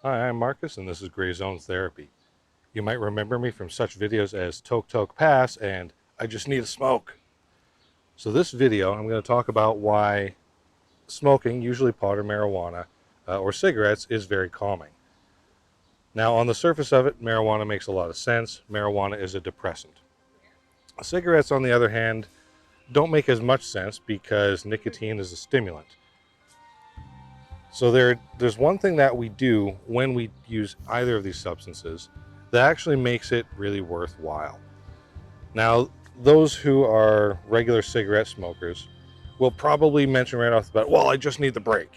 Hi, I'm Marcus, and this is Gray Zone Therapy. You might remember me from such videos as Toke Pass and I Just Need a Smoke. So this video, I'm going to talk about why smoking, usually pot or marijuana, or cigarettes, is very calming. Now, on the surface of it, marijuana makes a lot of sense. Marijuana is a depressant. Cigarettes, on the other hand, don't make as much sense because nicotine is a stimulant. So there's one thing that we do when we use either of these substances that actually makes it really worthwhile. Now, those who are regular cigarette smokers will probably mention right off the bat, well, I just need the break.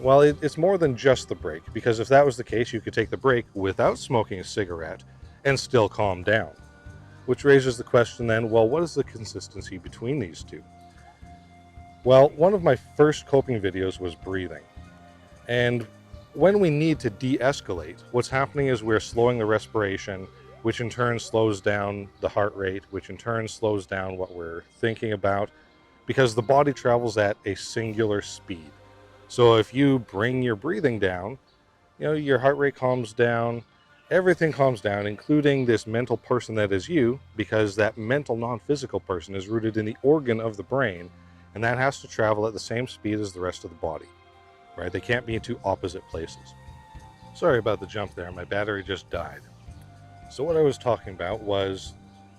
Well, it's more than just the break, because if that was the case, you could take the break without smoking a cigarette and still calm down. Which raises the question then, well, what is the consistency between these two? Well, one of my first coping videos was breathing. And when we need to de-escalate, what's happening is we're slowing the respiration, which in turn slows down the heart rate, which in turn slows down what we're thinking about, because the body travels at a singular speed. So if you bring your breathing down, your heart rate calms down, everything calms down, including this mental person that is you, because that mental non-physical person is rooted in the organ of the brain, and that has to travel at the same speed as the rest of the body. Right? They can't be in two opposite places. Sorry about the jump there, my battery just died. So what I was talking about was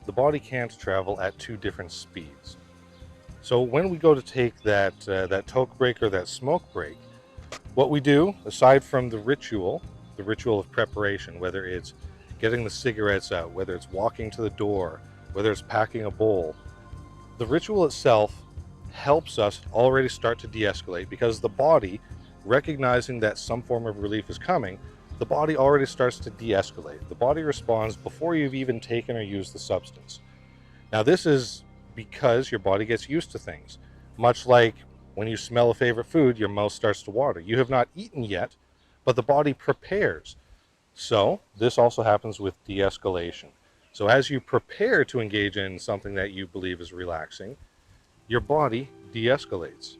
the body can't travel at two different speeds. So when we go to take that toke break or that smoke break, what we do, aside from the ritual of preparation, whether it's getting the cigarettes out, whether it's walking to the door, whether it's packing a bowl, the ritual itself helps us already start to de-escalate, because the body, recognizing that some form of relief is coming, the body already starts to de-escalate. The body responds before you've even taken or used the substance. Now, this is because your body gets used to things. Much like when you smell a favorite food, your mouth starts to water. You have not eaten yet, but the body prepares. So this also happens with de-escalation. So as you prepare to engage in something that you believe is relaxing, your body de-escalates.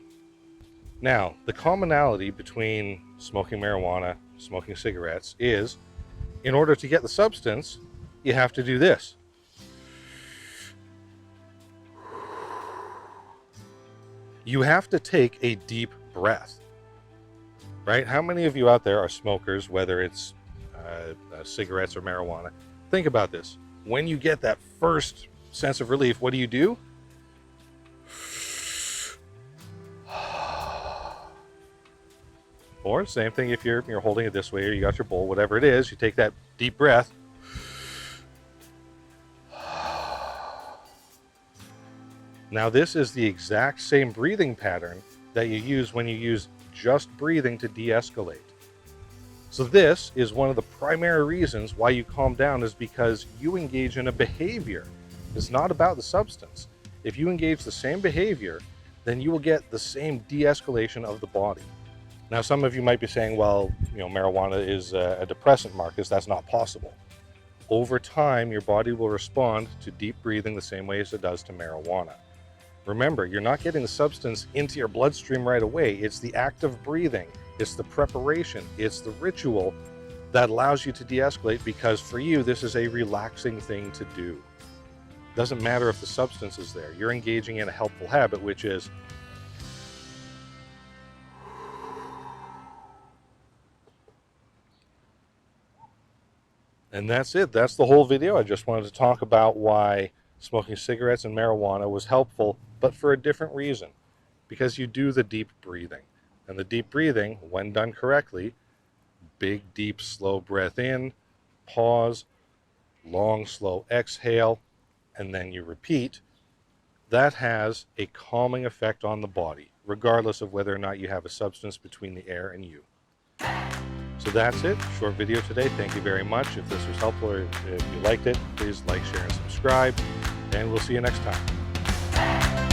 Now, the commonality between smoking marijuana, smoking cigarettes is, in order to get the substance, you have to do this. You have to take a deep breath, right? How many of you out there are smokers, whether it's cigarettes or marijuana? Think about this. When you get that first sense of relief, what do? Or same thing if you're holding it this way, or you got your bowl, whatever it is, you take that deep breath. Now this is the exact same breathing pattern that you use when you use just breathing to de-escalate. So this is one of the primary reasons why you calm down, is because you engage in a behavior. It's not about the substance. If you engage the same behavior, then you will get the same de-escalation of the body. Now, some of you might be saying, well, marijuana is a depressant, Marcus. That's not possible. Over time, your body will respond to deep breathing the same way as it does to marijuana. Remember, you're not getting the substance into your bloodstream right away. It's the act of breathing. It's the preparation. It's the ritual that allows you to de-escalate, because for you, this is a relaxing thing to do. It doesn't matter if the substance is there. You're engaging in a helpful habit, which is And that's it. That's the whole video. I just wanted to talk about why smoking cigarettes and marijuana was helpful, but for a different reason. Because you do the deep breathing. And the deep breathing, when done correctly, big, deep, slow breath in, pause, long, slow exhale, and then you repeat, that has a calming effect on the body, regardless of whether or not you have a substance between the air and you. So that's it. Short video today. Thank you very much. If this was helpful, or if you liked it, please like, share, and subscribe. And we'll see you next time.